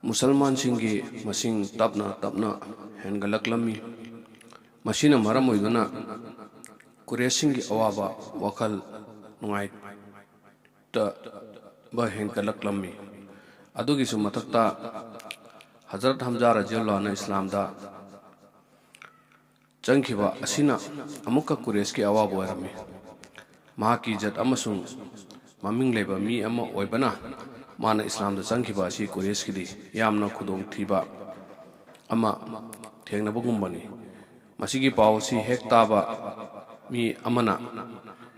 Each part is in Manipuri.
मुसलमान सिंगी मसिंग तपना तपना हेनगलक्लमी मसीना मरम ओइदुना कुरेशिंगी अवाबा वखल नुंगाई त ब हेनगलक्लमी अदुगिसु मथक्ता हजरत हमजा रजियल्लाहु अन्हु इस्लाम दा चंखिबा असिना अमुक्का कुरेश की अवाबा ओइरमी महाकी जत अमसुंग ममिंग लेबा मी अमा ओइबना माना इस्लाम दा चंखिबा असि कुरेश की यामना खुदोंग थीबा अमा थेंगनबगुंबनी मसिगी पाव असि हेक ताबा मी अमना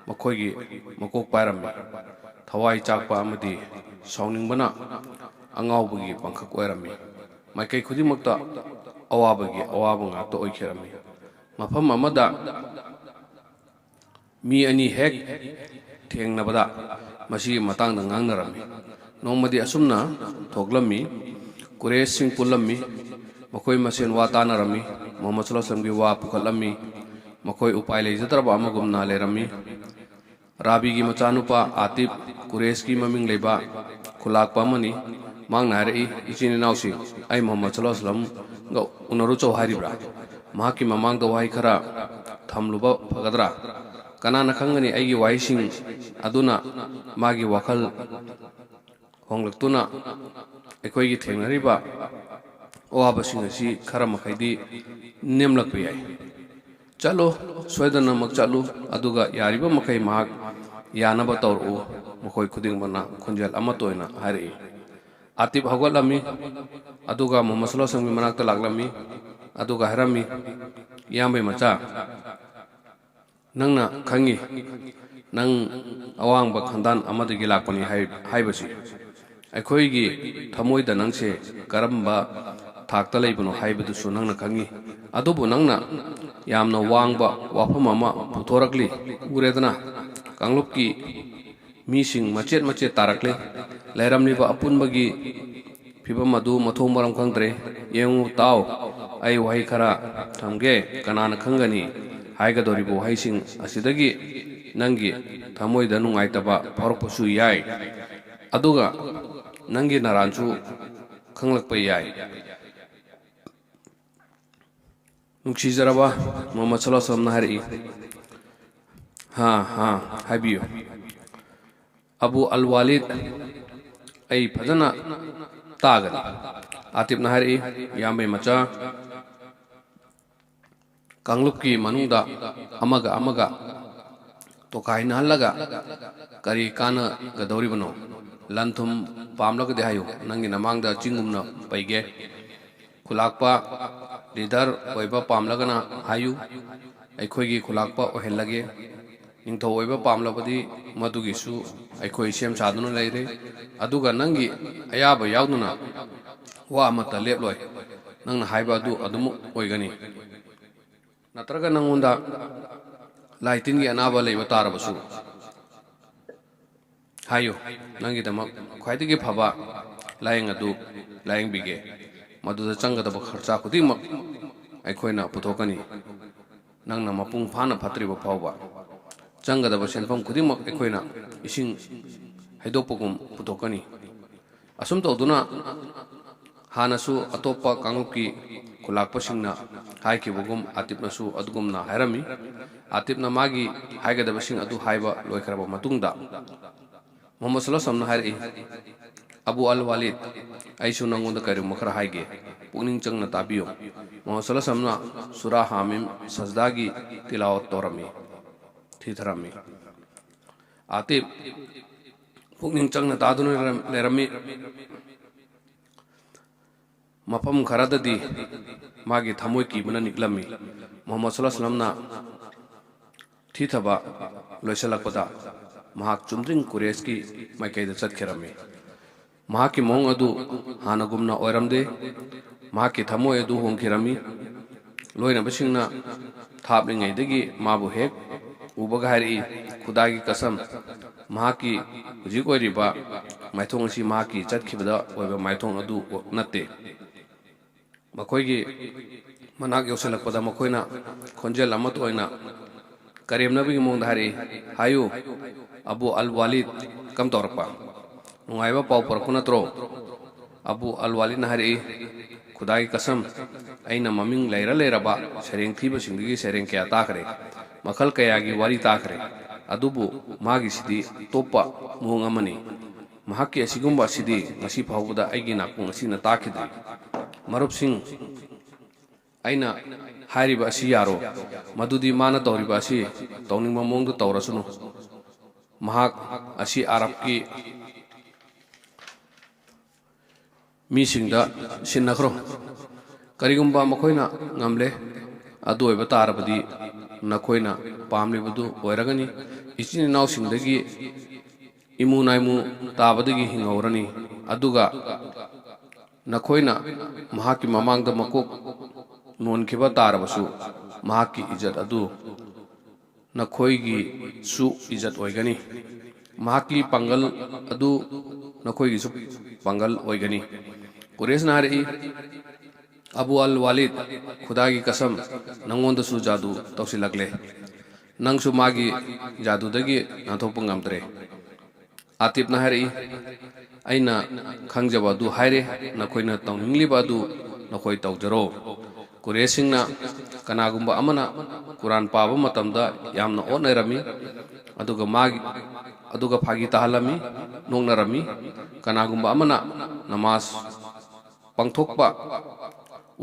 मखोइगी मकोक पाइरमी थवाई चाकपा अमदी साउनिंगबना अंगावबगी पंखक ओइरमी माइकई खुदिमक्ता अवाबगी अवाब ngakta ओइखेरमी मफम अमदा मी अनि हेक थेंगनबदा मसिगी मतांगदा ngangnarami नोंमदी असुमना थोगलमी कुरेश सिंह पुलमी मखोई मसेन वा तानरमी मोहम्मद सल्लल्लाहु अलैहि वसल्लम की वा पुखलमी मखोई उपाय लेजतरबा अमगुमना लेरमी राबी की मचानुपा आतिफ कुरेश की ममिंग लेबा खुलाकपा मनी मांगना हारई इचिन इनाउसी आई मोहम्मद सल्लल्लाहु अलैहि वसल्लम ग उनरुचो हारिब्रा महाकी ममांग द वाई खरा थमलुबा फगदरा कनाना खंगनी आईगी वाईसिंग अदुना मागी वखल होंगलक्तुना अखोई की थेंगनरिबा अवाबसिंग असि खरा मखैदी नेमलक्पा याई चलो सोयदनमक चलु अदुगा यारिबा मखै महाक यानबा तौरउ मखोई खुदिंगबना खुंजेल अमतोयना हारई आतिफ हगलमी अदुगा मोहम्मद सल्लल्लाहु अलैहि वसल्लम मनाक्ता लागलमी अदुगा हरमी यामबै मचा नंगना खंगी नंग अवांगबा खंदान अमदगी लाकपनी हाइबसी अखोईगी थमोइदा नंगसे करम्बा थाक्ता लेबनो हाइबदुसु नंगना खंगी अदुबु नंगना यामना वांगबा वाफम अमा पुथोरकली उरेदना कांगलुपकी मीसिंग मचेत मचेत तारकले लेरमलिबा अपुनबगी फिबम अदु मथोंग मरम खंगद्रे येंगु ताओ आई वही खरा थमगे कनाना खंगनी हाइगदोरिबो हाइसिंग असिदगी नंगी थमोइदा नुंगाइतबा फरकपसु याई अदुगा नंगी नारानसु खंगलक्पा याई नुक्सिजरबा मोहम्मद सल्लल्लाहु अलैहि वसल्लम हारई हाँ हाइबियो अबू अल वालिद आई फजना तागनी आतिफ नहरी यामे मचा कांगलुप की मनुदा अमगा अमगा तो काइन हल्लगा करी काना गदौरिबनो लंथुम पामलगदे हायो नंगी नमांगदा चिंगुमना पैगे खुलाकपा लीडर ओइबा पामलगना हायु अखोइगी खुलाकपा ओहेलगे निंथौ ओइबा पामलबदी मदुगिसु अखोइ सेम सादुना लेरे अदुगा नंगी अयाबा यावदुना वा अमता लेपलोय नंगना हाइबा अदु अदुमु ओइगनी नत्रगा नंगुंदा लाइटिन की अनाबा लेबा तारबसु हायो नंगी दमक ख्वाइदगी फबा लायंग अदु लायंग बिगे मदुदा चंगदबा खर्चा खुदिमक अखोइना पुथोकनी नंगना मपुंग फाना फत्रिबा फावबा चंगदबा सेनफम खुदिमक अखोइना इसिंग हैदोपगुम पुथोकनी असुम तौदुना हानसु अतोपा कांगुकी खुलाकपसिंगना हाइकिबगुम आतिफनसु अदुगुमना हायरमी आतिफना मागी हाइगदबसिंग अदु हाइबा लोइखरबा मतुंगदा मोहम्मद सल्लल्लाहु अलैहि वसल्लम हायरई अबू अल वालिद आइसु नंगोंदा करिम मखरा हाइगे पुनिंग चंगना ताबियो मोहम्मद सल्लल्लाहु अलैहि वसल्लम सूरा हामिम सजदागी तिलावत तौरमी थीथरमी आतिफ पुनिंग चंगना तादुन लेरमी मफम खरददी मागी थमोय कीबना निकलमी मोहम्मद सल्लल्लाहु अलैहि वसल्लम ना थीथबा लोइसलकपदा महाक चुमद्रिंग कुरेश की माइकैदा चतखेरमी महाकी मोंग अदु हानगुमना ओइरमदे महाकी थमोय अदु होंखिरमी लोइनबसिंगना थापलिंगैदगी माबु हेक उबगा हारई खुदागी कसम महाकी हुजिक ओइरिबा माइथोंग असि महाकी चतखिबदा ओइबा माइथोंग अदु नत्ते मखोइगी मनाक योसलकपदा मखोइना खोंजेल अमत ओइना करेमनबगी मोंग हारई हायु अबू अल वालिद कम तौरपा नुंगाइबा पाव परकु नत्रो अबू अल वालिद हरे खुदा की कसम अना ममिंग लेरबा सेरें थीबसिंगी सेरें क्या ताखरे मखल कया की वारी ताखरे अदुबु मागिसिदी तोपा मोंग अमनी महाकी असिगुम्बा सिदी ngasi फाउबदा आइगी नाकुंग असिना ताखिद्री मरुपसिंग अना हारिबा असि यारो मदुदी माना तौरिबा असि तौनिंगबा मोंग तौरसुनु महाक असि अरब की मीसिंगदा सिन्नखरो करिगुम्बा मखोइना ngamle अदोइबा तारबदी नखोइना पामलिबदु ओइरगनी इचिन नाउसिंगदगी इमु नाइमु ताबदगी हिंगौरनी अदुगा नखोइना महाकी ममांगदा मकोक नोनखिबा तारबसु महाकी इज्जत अदु नखोइगी सु इज्जत ओइगनी महाकी पंगल अदु नखोइगी सु पंगल ओइगनी कुरेश नारी अबू अल वालिद खुदा की कसम नंगोंदसु जादू तौसिलकले नंगसु मागी जादूदगी नाथोप ngamdre आतिफ नारी अना खंगजब अदु हायरे नखोइना तौनिंगलिबा अदु नखोइ तौजरो कुरेसिंगना कनागुम्बा अमना कुरान पाबा मतमदा यामना ओनरमी अदुगा मागी अदुगा फागी ताहलमी नोंगनरमी कनागुम्बा अमना नमाज पंगथोकपा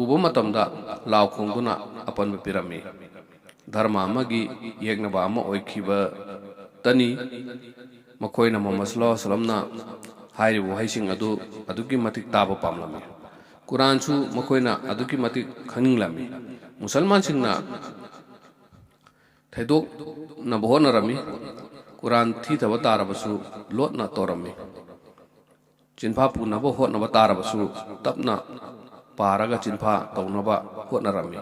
उबा मतमदा लाव खोंगुना अपनबा पिरमी धर्म अमगी येगनबा अमा ओइखिबा तनी मखोइना मुहम्मद सल्लल्लाहु अलैहि वसल्लमना हाइरिबु हाइसिंग अदु अदुगी मतिक ताबा पामलमी कुरान सु मखोइना अदुगी मतिक खनिंगलमी मुसलमान सिंगना थैदोक न बहोनरमी कुरान थी थब तारबसु लोटना तोरमी चिन्फा पुनब होटनब तारबसु तपना पारगा चिन्फा तौनब होटनरमी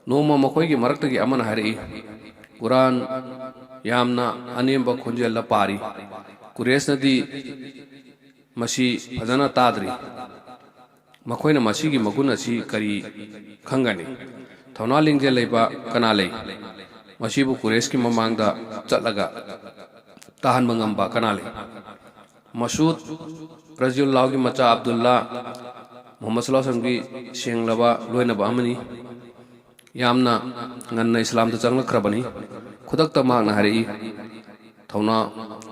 नोमा मखोइगी मरक्तगी अमन हारि कुरान यामना अनेम्ब खोंजेल पारी कुरेशनदी मसी फजना ताद्री मखोइना मसीगी मगुन असि करी खंगनी थौना लिंगजे लेबा कना ले मसीबु कुरेश की ममांगदा चलगा ताहन मंगंबा कना ले मसूद रजिउल्लाह की मचा अब्दुल्ला मोहम्मद सल्लल्लाहु अलैहि वसल्लम की सेंगलबा लोइनबा अमनी यामना ngana इस्लाम दा चंगलखरबनी खुदकता मागना हारि थौना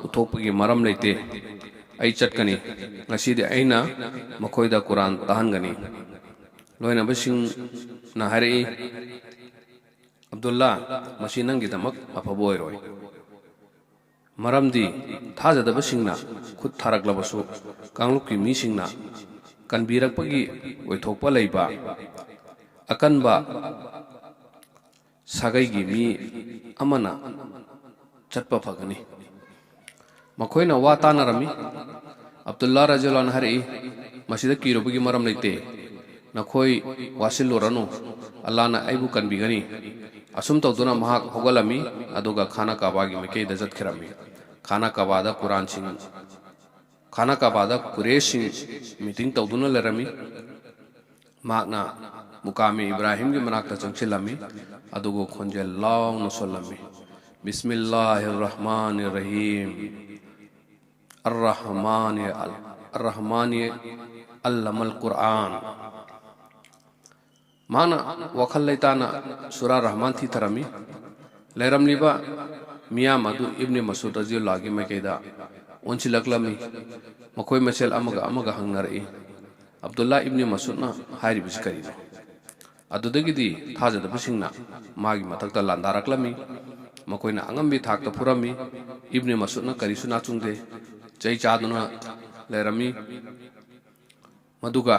उथोकपगी मरम लेते आई चटकनी ngasiदी aina मखोइदा कुरान ताहनगनी लोइनबसिंग ना हारि अब्दुल्ला मसी नंगिदमक अफबो ओइरोय मरमदी थाजदबसिंगना खुद थारकलबसु कांगलुकी मीसिंगना कनबीरकपगी ओइथोकपा लेबा अकनबा सागैगी मी अमना चटपा फगनी मखोइना वा तानरमी अब्दुल्ला रजियल्लाहु अन्हु हरि मसीदा किरुबगी मरम लेते नखोइ वासिल्लोरनु अल्लाहना आइबु कनबिगनी असुम तौदुना महाक होगलमी अदुगा खाना काबागी मकेदा जतखरमी खाना काबादा कुरान सिंग खाना काबादा कुरेश सिंग मीटिंग तौदुना लरमी मागना मुकामी इब्राहिम की मनाकता चंगसिलमी अदुगो खोंजे लाउन सोलमी बिस्मिल्लाहिर रहमानिर रहीम अर्रहमानी अल्लमल कुरान माना वखल लेताना सूरा रहमान थी थरमी लेरमलिबा मिया मधु इब्ने मसूद रजियल्लाहु की मकेदा ओंसिलकलमी मखोइ मसेल अमगा हंगनरई अब्दुल्ला इब्ने मसूदना हारिबिस करिनो अदुदगिदी थाजदबसिंगना मागी मथक्ता लांदारकलमी मखोइना अंगंबी थाक्ता फुरमी इब्ने मसूदना करिसु नाचुंगदे चै चादुना लेरमी मदुगा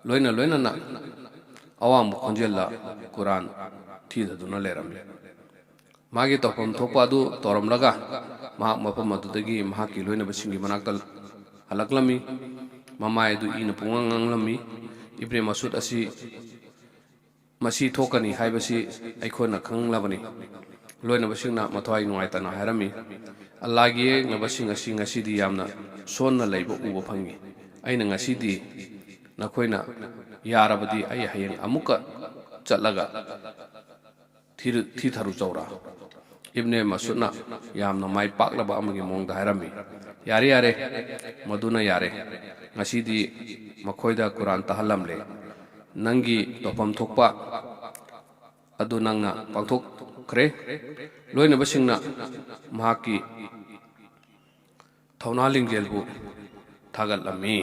लोइना लोइना अवाम खोंजेला कुरान थीदुना लेरमी मागी तोफम थोपा अदु तोरमलगा मा मफम अदुदगी महाकी लोइनबसिंगी मनाक्ता हलकलमी ममाय अदु इन पुंगंगलमी इब्ने मसूद असी मसी थोकनी हाइबसी अखोना खंगलबनी लोइनबसिंगना मथवाई नुआइतना हारमी अल्लाहगी नबसिंग असी ngasiदी यामना सोनना लेबो उबो फंगी अइना ngasiदी नखोइना यारबदी आई हयेंग अमुका चलगा थी थरु चौरा इब्ने मसूदना यामना माइ पाकलबा अमगी मोंगदा हारमी ꯌꯥꯔꯦ ꯌꯥꯔꯦ ꯃꯗꯨꯅ ꯌꯥꯔꯦ ꯉꯁꯤꯗꯤ ꯃꯈꯣꯏꯗ ꯀꯨꯔꯥꯟ ꯇꯥꯍꯜꯂꯝꯂꯦ ꯅꯪꯒꯤ ꯇꯧꯐꯝ ꯊꯣꯛꯄ ꯑꯗꯨ ꯅꯪꯅ ꯄꯥꯡꯊꯣꯛꯈ꯭ꯔꯦ ꯂꯣꯏꯅꯕꯁꯤꯡꯅ ꯃꯍꯥꯛꯀꯤ ꯊꯧꯅꯥ ꯂꯤꯡꯖꯦꯜꯕꯨ ꯊꯥꯒꯠꯂꯝꯃꯤ